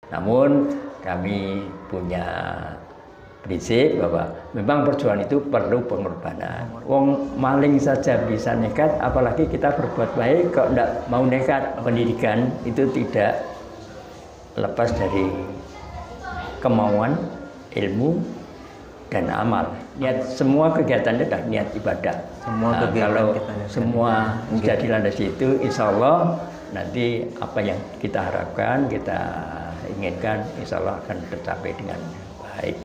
Namun kami punya prinsip bahwa memang perjuangan itu perlu pengorbanan. Wong maling saja bisa nekat, apalagi kita berbuat baik kok tidak mau nekat. Pendidikan itu tidak lepas dari kemauan, ilmu, dan amal. Niat semua kegiatannya adalah niat ibadah. Kalau semua sudah dilandasi itu, insya Allah nanti apa yang kita harapkan, kita inginkan, insya Allah akan tercapai dengan baik.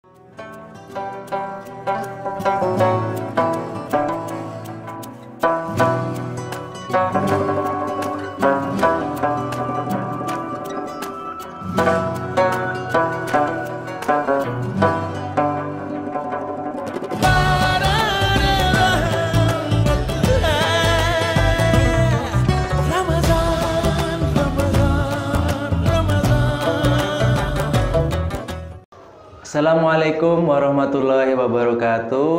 Assalamualaikum warahmatullahi wabarakatuh.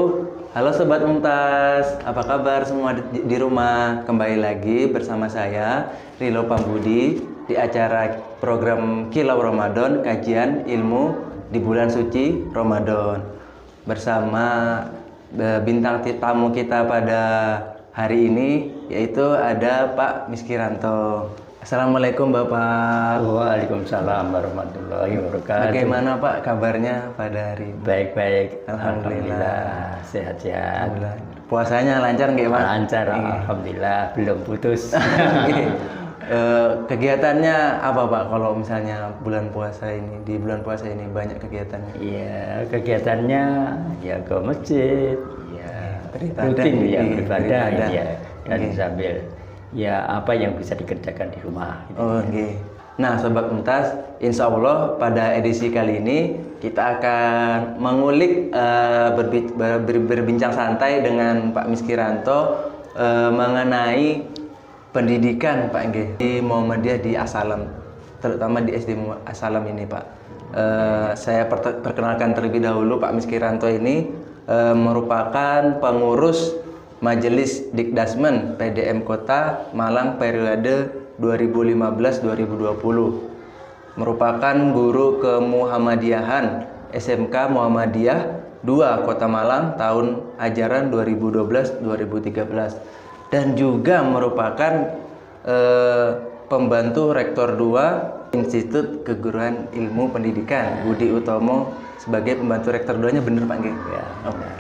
Halo Sobat Mumtaz, apa kabar semua di rumah? Kembali lagi bersama saya, Rilo Pambudi, di acara program Kilau Ramadan, kajian ilmu di bulan suci Ramadan. Bersama bintang tamu kita pada hari ini, yaitu ada Pak Miskiranto. Assalamualaikum Bapak. Waalaikumsalam warahmatullahi wabarakatuh. Bagaimana Pak kabarnya pada hari ini? Baik-baik, alhamdulillah, sehat-sehat. Puasanya lancar nggak Pak? Lancar, alhamdulillah, belum putus. Kegiatannya apa Pak kalau misalnya bulan puasa ini, di bulan puasa ini banyak kegiatannya? Iya, kegiatannya ya ke masjid, ya rutin ya beribadah, ya, dan sambil ya apa yang bisa dikerjakan di rumah. Gitu. Okay. Nah Sobat Mumtaz, insya Allah pada edisi kali ini kita akan mengulik, berbincang santai dengan Pak Miskiranto mengenai pendidikan Pak Nggih di Muhammadiyah di As-Salam, terutama di SD As-Salam ini Pak. Saya perkenalkan terlebih dahulu, Pak Miskiranto ini merupakan pengurus Majelis Dikdasmen PDM Kota Malang periode 2015-2020. Merupakan guru kemuhammadiyahan SMK Muhammadiyah 2 Kota Malang tahun ajaran 2012-2013. Dan juga merupakan pembantu Rektor 2 Institut Keguruan Ilmu Pendidikan Budi Utomo sebagai pembantu Rektor 2-nya, bener Pak Nggih? Ya, benar.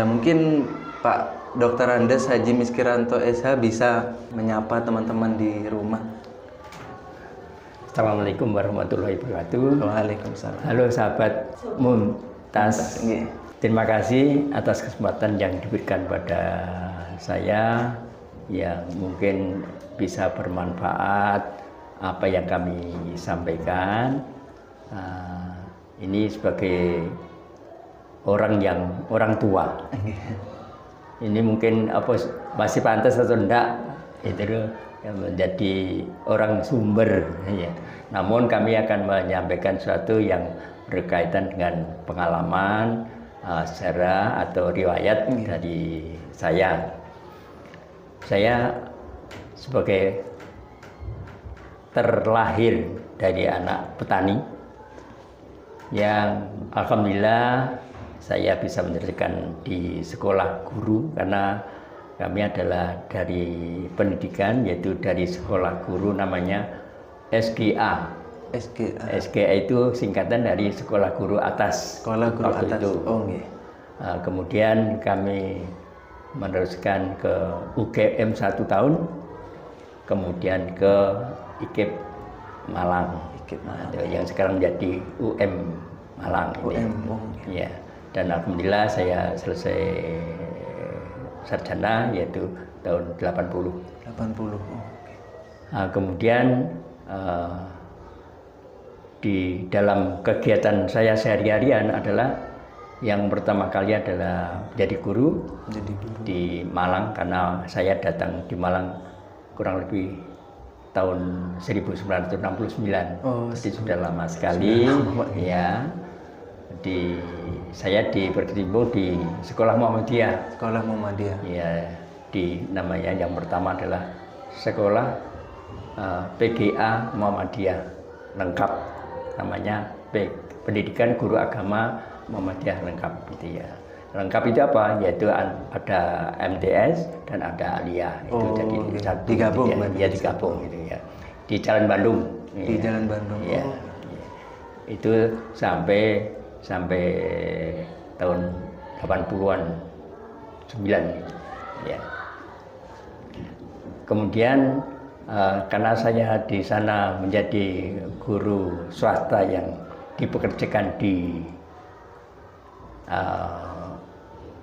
Mungkin Pak Dr. Andes Haji Miskiranto SH bisa menyapa teman-teman di rumah. Assalamualaikum warahmatullahi wabarakatuh. Waalaikumsalam. Halo sahabat Mumtaz. Terima kasih atas kesempatan yang diberikan pada saya, yang mungkin bisa bermanfaat apa yang kami sampaikan. Ini sebagai orang tua. Ini mungkin apa masih pantas atau enggak itu yang menjadi orang sumber ya. Namun kami akan menyampaikan sesuatu yang berkaitan dengan pengalaman sejarah atau riwayat dari saya. Saya sebagai terlahir dari anak petani yang alhamdulillah saya bisa menyelesaikan di sekolah guru, karena kami adalah dari pendidikan, yaitu dari sekolah guru namanya SGA. SGA itu singkatan dari sekolah guru atas. Sekolah guru atas. Itu. Kemudian kami meneruskan ke UGM 1 tahun, kemudian ke IKIP Malang, yang sekarang menjadi UM Malang. Ya. Dan alhamdulillah saya selesai sarjana yaitu tahun 80. Kemudian di dalam kegiatan saya sehari-harian adalah yang pertama kali adalah jadi guru di Malang, karena saya datang di Malang kurang lebih tahun 1969. Jadi sudah lama sekali ya. Saya berkecimpung di Sekolah Muhammadiyah. Ya, namanya yang pertama adalah Sekolah PGA Muhammadiyah lengkap. namanya Pendidikan Guru Agama Muhammadiyah lengkap gitu ya. Lengkap itu apa? Yaitu ada MTS dan ada aliyah. Itu jadi satu digabung gitu ya, digabung gitu ya. Di Jalan Bandung. Di ya. Jalan Bandung. Ya, ya. Itu sampai tahun 80-an 9 gitu. Ya. Kemudian karena saya di sana menjadi guru swasta yang dipekerjakan di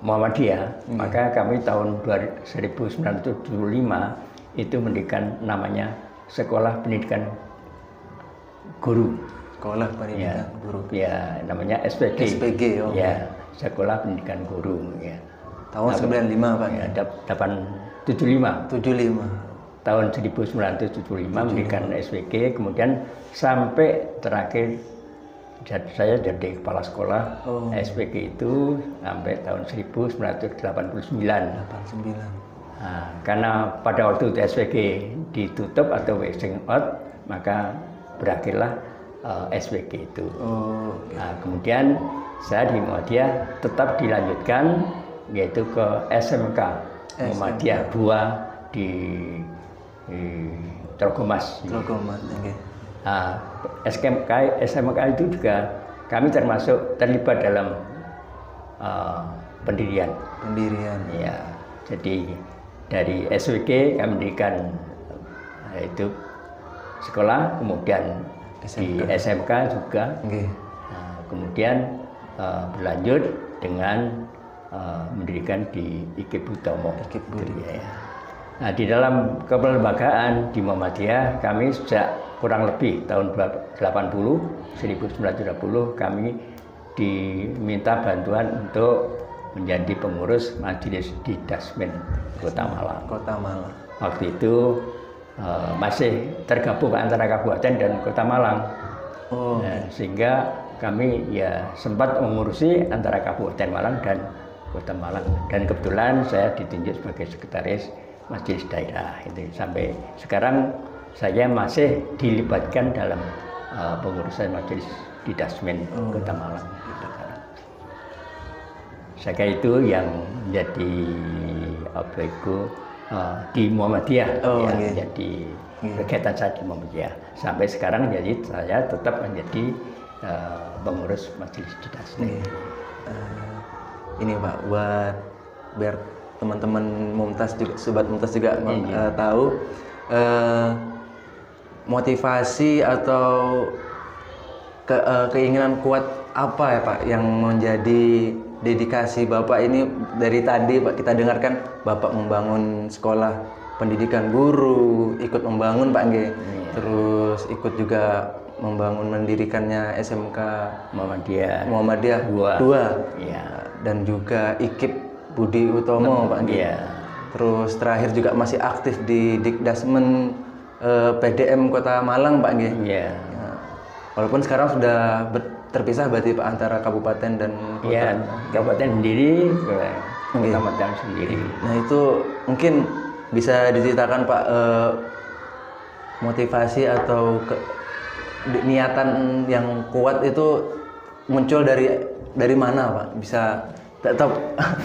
Muhammadiyah, maka kami tahun 1975 itu mendirikan namanya Sekolah Pendidikan Guru. Sekolah Pendidikan Guru. Ya, namanya SPG. SPG, oh. Ya, Sekolah Pendidikan Guru. Ya. Tahun 95 Pak. Ya, 75. Tahun 1975 mendirikan SPG, kemudian sampai terakhir saya jadi kepala sekolah SPG itu sampai tahun 1989. Nah, karena pada waktu itu SPG ditutup atau phasing out, maka berakhirlah SPG itu. Nah, kemudian saya di Muhammadiyah tetap dilanjutkan, yaitu ke SMK Muhammadiyah 2 di Trogomas. Okay. Nah, SMK itu juga kami terlibat dalam pendirian. Ya, jadi dari SWG kami mendirikan itu sekolah, kemudian di SMK juga. Okay. Nah, kemudian berlanjut dengan mendirikan di IKIP Utomo. Ya. Nah, di dalam kelembagaan di Muhammadiyah kami sejak kurang lebih tahun 1980 kami diminta bantuan untuk menjadi pengurus Majelis Didasmen Kota Malang. Waktu itu masih tergabung antara kabupaten dan Kota Malang. Nah, sehingga kami ya sempat mengurusi antara Kabupaten Malang dan Kota Malang, dan kebetulan saya ditunjuk sebagai sekretaris Majelis Daerah itu. Sampai sekarang saya masih dilibatkan dalam pengurusan Majelis Didasmen Kota Malang. Saya itu yang menjadi di Muhammadiyah, jadi kegiatan saya di Muhammadiyah. Sampai sekarang jadi saya tetap menjadi pengurus Majelis Didasmen. Ini Pak, buat biar teman-teman Mumtaz juga, sobat Mumtaz juga tahu motivasi atau keinginan kuat apa ya Pak yang menjadi dedikasi Bapak ini. Dari tadi Pak kita dengarkan Bapak membangun sekolah pendidikan guru, ikut membangun Pak Nge. Terus ikut juga membangun mendirikannya SMK Muhammadiyah 2. Ya. Dan juga IKIP Budi Utomo Pak Nge. Terus terakhir juga masih aktif di Dikdasmen PDM Kota Malang Pak Nge. Ya. Walaupun sekarang sudah terpisah berarti Pak antara kabupaten dan kota. Ya, kabupaten sendiri, kecamatan sendiri. Nah itu mungkin bisa diceritakan Pak motivasi atau niatan yang kuat itu muncul dari mana Pak? Bisa tetap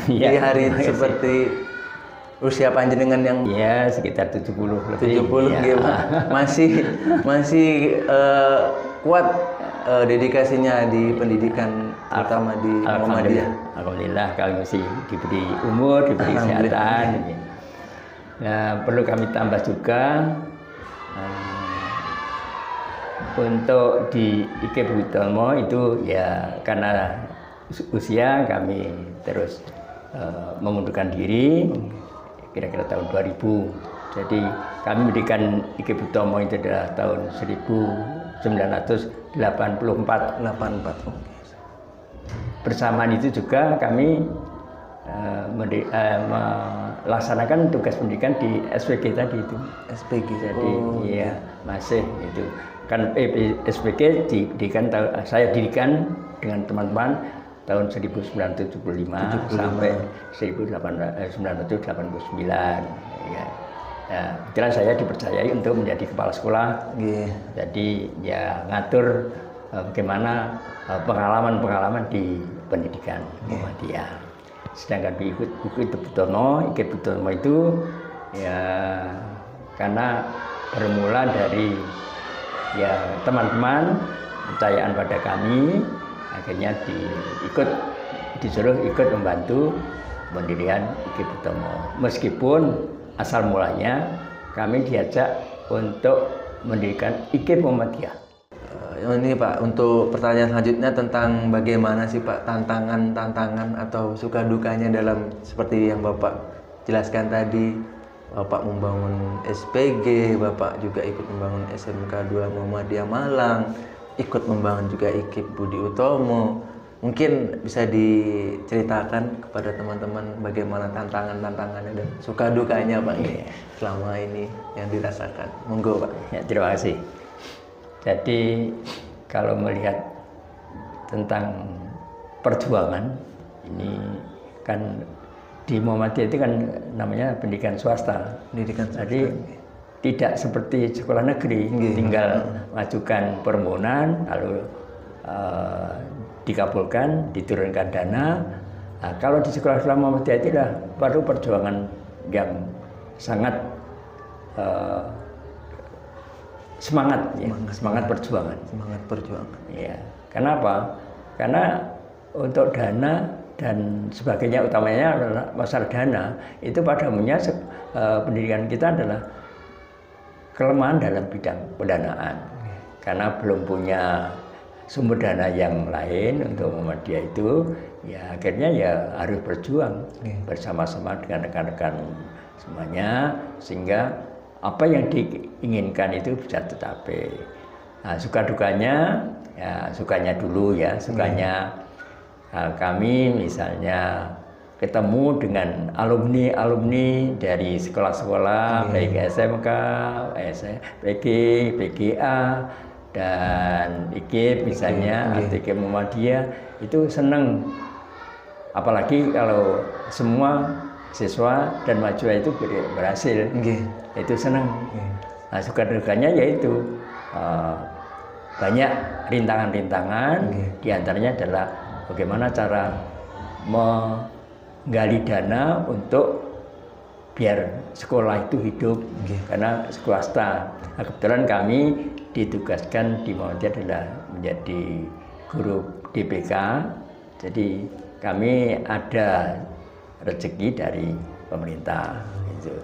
di hari seperti usia panjenengan yang sekitar 70 lebih. 70 ya. Masih kuat dedikasinya di pendidikan, terutama di Muhammadiyah. Alhamdulillah kami masih diberi umur, diberi kesehatan. Nah, perlu kami tambah juga untuk di IKIP Budi Utomo itu ya karena usia kami terus mengundurkan diri kira-kira tahun 2000. Jadi kami mendirikan IKIP Budi Utomo itu adalah tahun 1984. Bersamaan itu juga kami melaksanakan tugas pendidikan di SPG tadi itu. SPG. Jadi masih itu kan SPG saya dirikan dengan teman-teman tahun 1975 sampai 1989. Ya. Nah, kebetulan saya dipercayai untuk menjadi kepala sekolah. Jadi ya ngatur bagaimana pengalaman-pengalaman di pendidikan Muhammadiyah. Sedangkan di Iki Butono itu ya karena bermula dari ya teman-teman kepercayaan pada kami, akhirnya disuruh ikut membantu pendirian Iki Butono. Meskipun asal mulanya kami diajak untuk mendirikan Iki Muhammadiyah. Ini Pak, untuk pertanyaan selanjutnya tentang bagaimana sih Pak tantangan atau suka dukanya dalam seperti yang Bapak jelaskan tadi. Bapak membangun SPG, Bapak juga ikut membangun SMK 2 Muhammadiyah Malang, ikut membangun juga IKIP Budi Utomo. Mungkin bisa diceritakan kepada teman-teman bagaimana tantangannya dan suka dukanya Pak selama ini yang dirasakan. Monggo Pak. Ya, terima kasih. Jadi kalau melihat tentang perjuangan ini kan di Muhammadiyah itu kan namanya pendidikan swasta. Jadi tidak seperti sekolah negeri, tinggal majukan permohonan lalu dikabulkan, diturunkan dana. Nah, kalau di sekolah Muhammadiyah itu adalah perlu perjuangan yang sangat semangat perjuangan. Semangat perjuangan. Ya. Kenapa? Karena untuk dana dan sebagainya, utamanya adalah masalah dana, itu pada umumnya pendidikan kita adalah kelemahan dalam bidang pendanaan. Karena belum punya sumber dana yang lain untuk Muhammadiyah itu, ya akhirnya ya harus berjuang bersama-sama dengan rekan-rekan semuanya sehingga apa yang diinginkan itu bisa tercapai. Nah, suka dukanya, ya sukanya dulu ya, kami misalnya ketemu dengan alumni dari sekolah-sekolah baik SMK, PG, PGA dan IKIP misalnya, IKIP Muhammadiyah itu senang. Apalagi kalau semua siswa dan mahasiswa itu berhasil, itu senang. Nah, suka dukanya yaitu banyak rintangan-rintangan, diantaranya adalah bagaimana cara menggali dana untuk biar sekolah itu hidup, karena swasta. Nah, kebetulan kami ditugaskan di Muhammadiyah adalah menjadi guru DPK, jadi kami ada rezeki dari pemerintah gitu.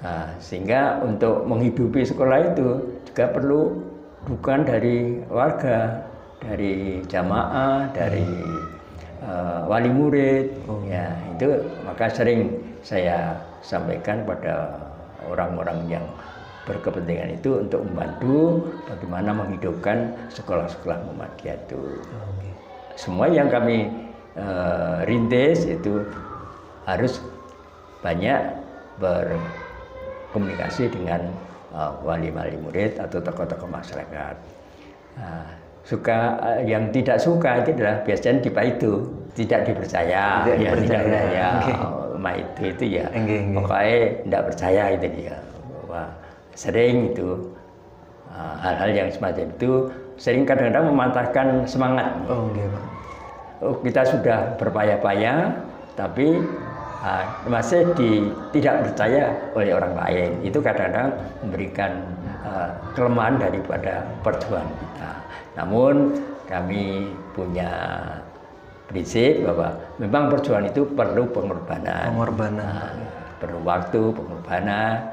Nah, sehingga untuk menghidupi sekolah itu juga perlu dukungan dari warga, dari jamaah, dari wali murid. Ya, itu maka sering saya sampaikan pada orang-orang yang berkepentingan itu untuk membantu bagaimana menghidupkan sekolah-sekolah Muhammadiyah itu. Semua yang kami rintis itu harus banyak berkomunikasi dengan wali-wali murid atau tokoh-tokoh masyarakat. Yang tidak suka itu adalah biasanya itu tidak dipercaya, tidak percaya. Itu ya, pokoknya tidak percaya itu dia. Wah, sering itu hal-hal yang semacam itu sering kadang-kadang mematahkan semangat. Kita sudah berpayah-payah, tapi masih tidak percaya oleh orang lain. Itu kadang-kadang memberikan kelemahan daripada perjuangan kita. Namun kami punya prinsip bahwa memang perjuangan itu perlu pengorbanan. Perlu waktu, pengorbanan.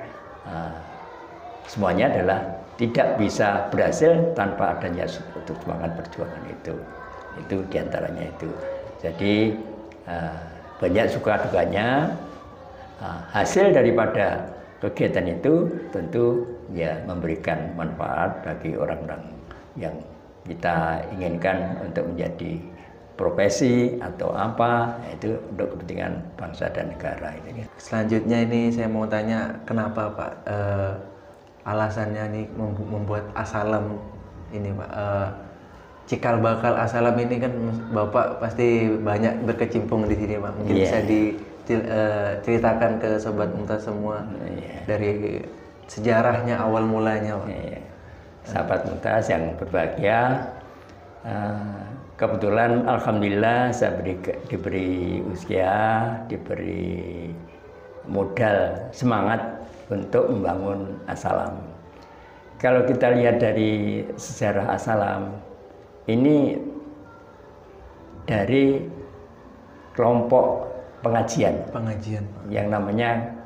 Semuanya adalah tidak bisa berhasil tanpa adanya semangat perjuangan itu. Itu diantaranya itu. Jadi banyak suka dukanya. Hasil daripada kegiatan itu tentu ya memberikan manfaat bagi orang-orang yang kita inginkan untuk menjadi profesi atau apa, itu untuk kepentingan bangsa dan negara ini. Selanjutnya ini saya mau tanya, kenapa Pak alasannya nih membuat As-Salam ini Pak? Cikal bakal As-Salam ini kan Bapak pasti banyak berkecimpung di sini Pak. Mungkin bisa diceritakan ke Sobat Mumtaz semua dari sejarahnya awal mulanya Pak. Sahabat Mumtaz yang berbahagia, Kebetulan alhamdulillah saya diberi usia, diberi modal semangat untuk membangun As-Salam. Kalau kita lihat dari sejarah As-Salam, ini dari kelompok pengajian yang namanya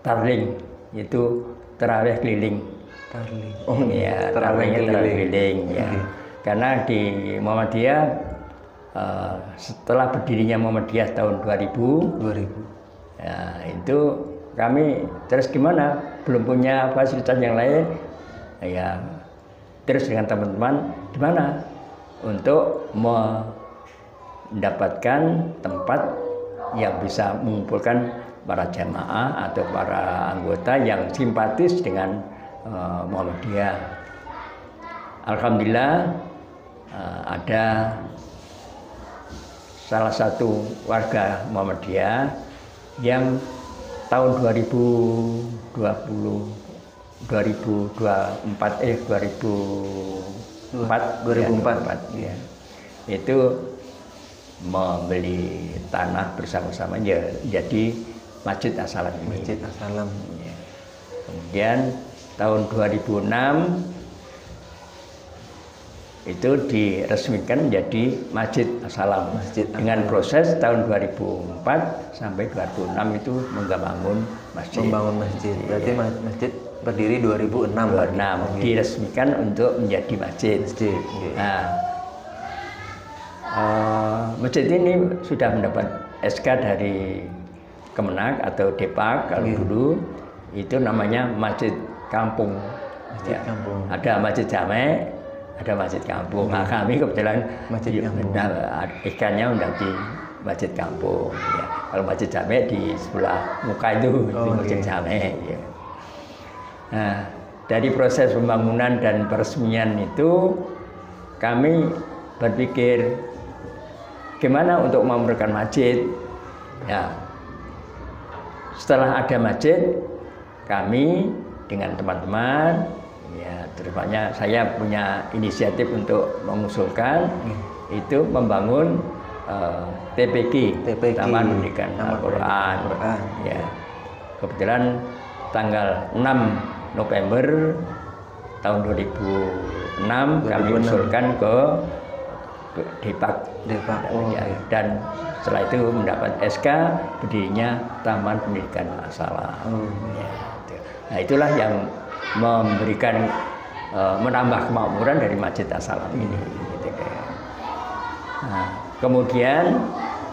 Tarling, itu terawih keliling. Tarling. Oh ya, terawih keliling ya. Karena di Muhammadiyah setelah berdirinya Muhammadiyah tahun 2000 ya, itu kami terus gimana, belum punya fasilitas yang lain ya, terus dengan teman-teman gimana untuk mendapatkan tempat yang bisa mengumpulkan para jamaah atau para anggota yang simpatis dengan Muhammadiyah. Alhamdulillah ada salah satu warga Muhammadiyah yang tahun 2024 ya, itu membeli tanah bersama-sama jadi Masjid As-Salam ini. Masjid As-Salam. Ya. Kemudian tahun 2006 itu diresmikan menjadi Masjid As-Salam. Dengan proses tahun 2004 sampai 2006 itu membangun masjid. Berarti masjid berdiri 2006. Diresmikan untuk menjadi masjid. Nah, masjid ini sudah mendapat SK dari Kemenak atau Depak kalau dulu itu namanya Masjid Kampung. Kampung. Ada Masjid Jame, ada Masjid Kampung. Nah, kami kebetulan ikannya menjadi Masjid Kampung. Ya. Kalau Masjid Jame di sebelah muka itu Masjid Jame. Ya. Nah, dari proses pembangunan dan peresmian itu kami berpikir gimana untuk memberikan masjid. Ya. Setelah ada masjid, kami dengan teman-teman, ya terutama saya punya inisiatif untuk mengusulkan itu membangun TPQ, Taman Pendidikan Al-Quran. Ya. Kebetulan tanggal 6 November tahun 2006 kami usulkan ke Depak. Dan setelah itu mendapat SK berdirinya Taman Pendidikan As-Salam. Ya, itu. Nah, itulah yang memberikan menambah kemakmuran dari Masjid As-Salam ini. Gitu. Nah, kemudian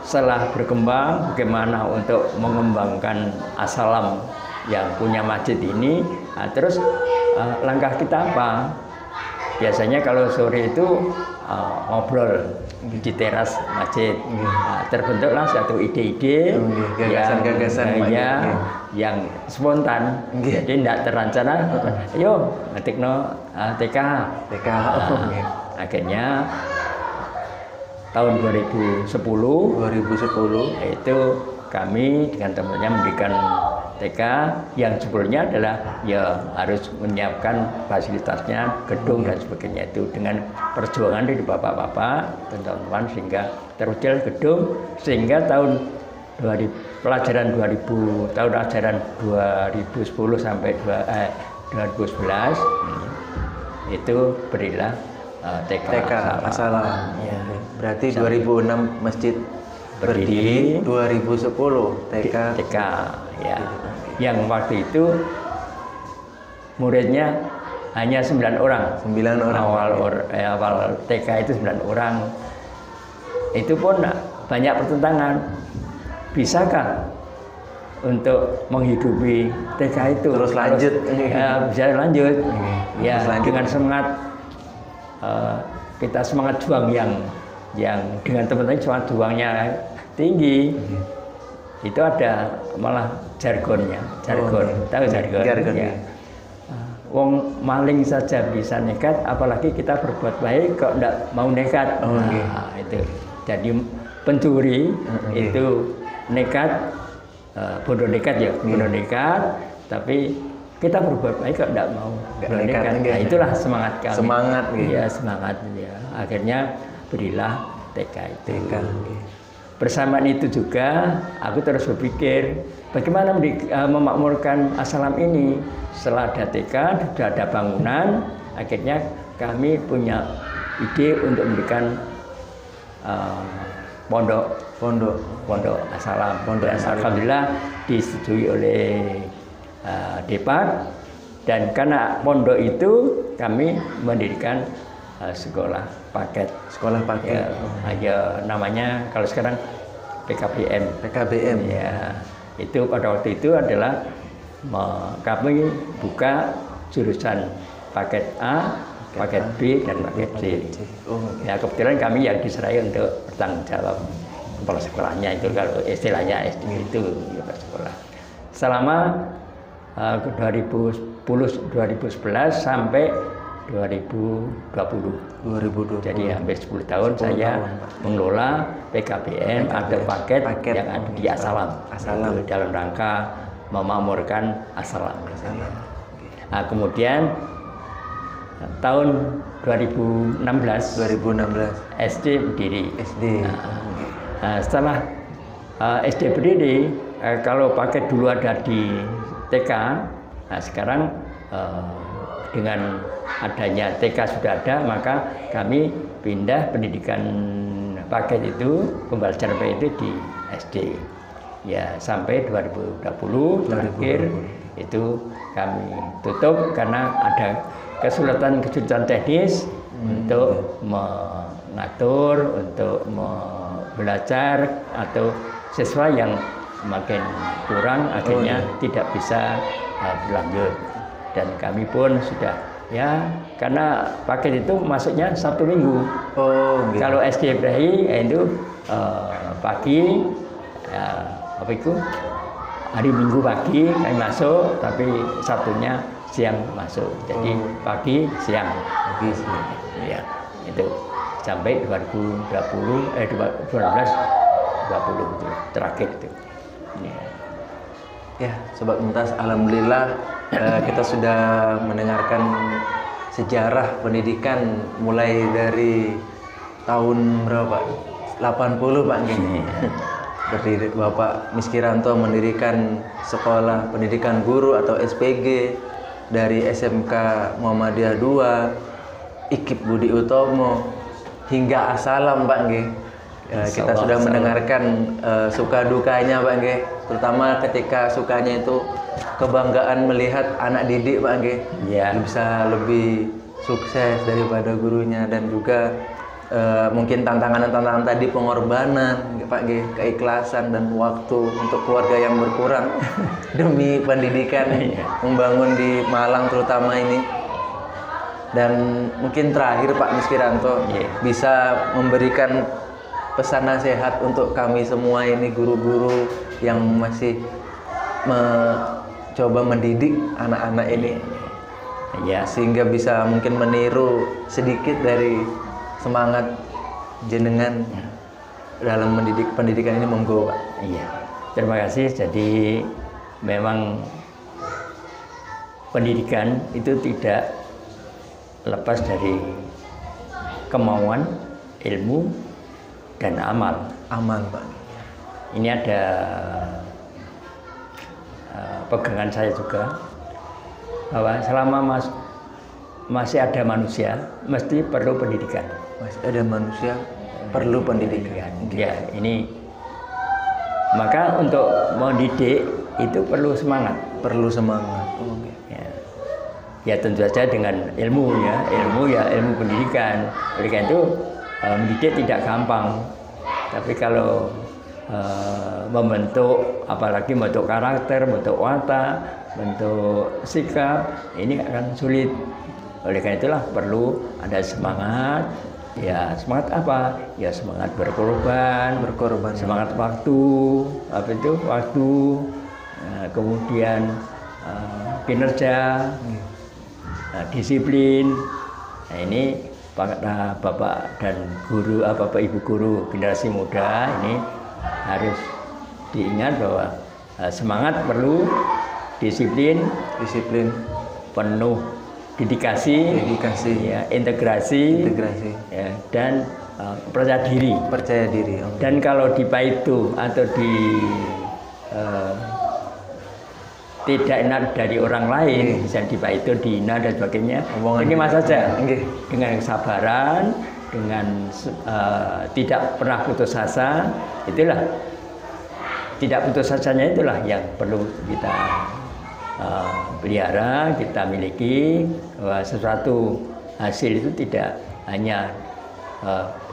setelah berkembang bagaimana untuk mengembangkan As-Salam yang punya masjid ini, nah, terus langkah kita apa? Biasanya kalau sore itu ngobrol di teras masjid. Nah, terbentuklah satu ide-ide gagasan yang spontan. Jadi tidak terencana. Ayo ngetikno TK. Akhirnya tahun 2010 itu kami dengan teman-teman mendirikan TK yang sebelumnya adalah ya harus menyiapkan fasilitasnya, gedung dan sebagainya, itu dengan perjuangan dari bapak-bapak dan teman-teman sehingga terwujud gedung, sehingga tahun tahun ajaran 2010 sampai 2011 itu berilah TK As-Salam. Ya. Berarti 2006 masjid berdiri, 2010 TK ya. Yang waktu itu muridnya hanya 9 orang. Awal TK itu 9 orang. Itu pun banyak pertentangan. Bisakah untuk menghidupi TK itu? Terus lanjut. Bisa lanjut. Ya, dengan semangat kita semangat juang yang dengan teman-teman semangat juangnya tinggi. Itu ada malah jargonnya, tahu jargon? Ya. Wong maling saja bisa nekat, apalagi kita berbuat baik kok enggak mau nekat. Itu. Jadi pencuri itu nekat, bodoh nekat ya, bodoh nekat, tapi kita berbuat baik kok enggak mau nekat. Nah, itulah semangat kami. Semangat gitu. Ya, semangat ya. Akhirnya berilah TK itu. TK, okay. Bersamaan itu juga aku terus berpikir bagaimana memakmurkan As-Salam ini. Setelah ada TK, sudah ada bangunan, akhirnya kami punya ide untuk mendirikan pondok As-Salam. Alhamdulillah disetujui oleh Depak, dan karena pondok itu kami mendirikan sekolah paket. Ya, namanya kalau sekarang PKBM. Ya, itu pada waktu itu adalah kami buka jurusan paket A, paket B, dan paket C. Ya, kebetulan kami yang diserai untuk bertanggung jawab kepala sekolahnya, itu kalau istilahnya SD itu kepala sekolah. Selama 2011 sampai 2020. Jadi hampir 10 tahun saya mengelola PKBM atau paket yang ada di As-Salam. Dalam rangka memakmurkan As-Salam. Nah, kemudian tahun 2016 SD berdiri. Setelah SD berdiri, kalau paket dulu ada di TK, nah sekarang dengan adanya TK sudah ada, maka kami pindah pendidikan paket itu, pembelajaran paket itu di SD. Ya, sampai 2020 terakhir itu kami tutup karena ada kesulitan teknis untuk mengatur, untuk belajar atau siswa yang makin kurang, akhirnya tidak bisa berlanjut. Dan kami pun sudah, ya, karena paket itu masuknya Sabtu Minggu. Kalau SD Ibrahim itu pagi, hari Minggu pagi kami masuk, tapi Sabtunya siang masuk. Jadi pagi siang. Ya, itu sampai 2020 itu terakhir itu. Ya, Sobat Mumtaz, alhamdulillah kita sudah mendengarkan sejarah pendidikan mulai dari tahun berapa? 80 Pak Nggih. Berdiri Bapak Miskiranto mendirikan sekolah pendidikan guru atau SPG dari SMK Muhammadiyah 2, IKIP Budi Utomo hingga As-Salam Pak Nggih. Kita sudah mendengarkan suka dukanya Pak Nggih, terutama ketika sukanya itu kebanggaan melihat anak didik Pak Nggih bisa lebih sukses daripada gurunya, dan juga mungkin tantangan tadi, pengorbanan Pak Nggih, keikhlasan dan waktu untuk keluarga yang berkurang demi pendidikan membangun di Malang terutama ini. Dan mungkin terakhir Pak Miskiranto bisa memberikan pesan nasihat untuk kami semua ini, guru-guru yang masih mencoba mendidik anak-anak ini, sehingga bisa mungkin meniru sedikit dari semangat jenengan dalam mendidik pendidikan ini, monggo Pak. Iya, terima kasih. Jadi memang pendidikan itu tidak lepas dari kemauan, ilmu, dan amal Pak. Ini ada pegangan saya juga, bahwa selama masih ada manusia mesti perlu pendidikan. Masih ada manusia perlu pendidikan. Ya, ini maka untuk mendidik itu perlu semangat. Ya tentu saja dengan ilmu ilmu pendidikan. Pendidikan itu mendidik tidak gampang, tapi kalau membentuk, apalagi membentuk karakter, membentuk watak, membentuk sikap, ini akan sulit. Oleh karena itulah perlu ada semangat. Ya, semangat apa? Ya semangat berkorban, semangat waktu, waktu, kemudian kinerja, disiplin. Nah, ini Bapak dan guru, Bapak Ibu guru generasi muda ini harus diingat bahwa semangat perlu, disiplin penuh dedikasi, ya, integrasi. Ya, dan percaya diri. Percaya diri. Dan kalau di Paitu atau di tidak enak dari orang lain, bisa di Paitu, dihina dan sebagainya, terima saja dengan kesabaran, dengan tidak pernah putus asa. Itulah tidak putus asanya, itulah yang perlu kita pelihara, kita miliki, bahwa sesuatu hasil itu tidak hanya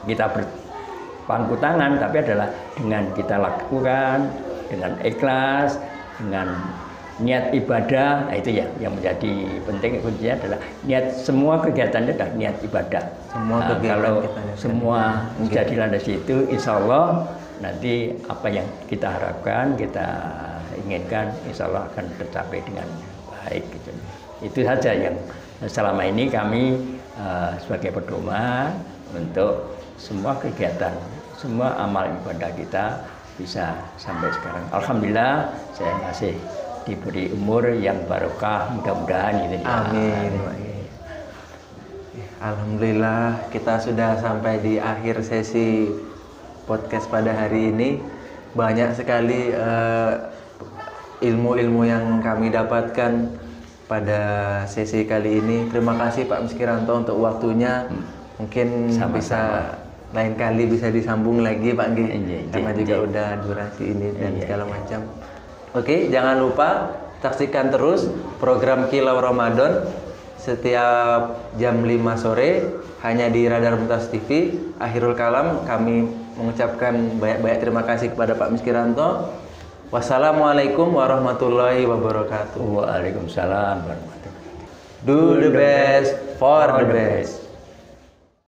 kita berpangku tangan, tapi adalah dengan kita lakukan dengan ikhlas, dengan niat ibadah. Nah, itu ya yang menjadi penting. Kuncinya adalah niat. Semua kegiatannya adalah niat ibadah. Semua kalau semua sudah dilandasi itu, insya Allah nanti apa yang kita harapkan, kita inginkan, insya Allah akan tercapai dengan baik. Gitu. Itu saja yang selama ini kami sebagai pedoman untuk semua kegiatan, semua amal ibadah kita bisa sampai sekarang. Alhamdulillah saya masih diberi umur yang barokah, mudah-mudahan gitu. Amin. Alhamdulillah kita sudah sampai di akhir sesi podcast pada hari ini. Banyak sekali ilmu-ilmu yang kami dapatkan pada sesi kali ini. Terima kasih Pak Miskiranto untuk waktunya. Mungkin bisa lain kali bisa disambung lagi Pak Nggih, karena juga udah durasi ini dan segala macam. Oke, jangan lupa saksikan terus program Kilau Ramadan setiap jam 5 sore hanya di Radar Muntas TV. Akhirul kalam, kami mengucapkan banyak-banyak terima kasih kepada Pak Miskiranto. Wassalamualaikum warahmatullahi wabarakatuh. Waalaikumsalam warahmatullahi wabarakatuh. Do the best for the best.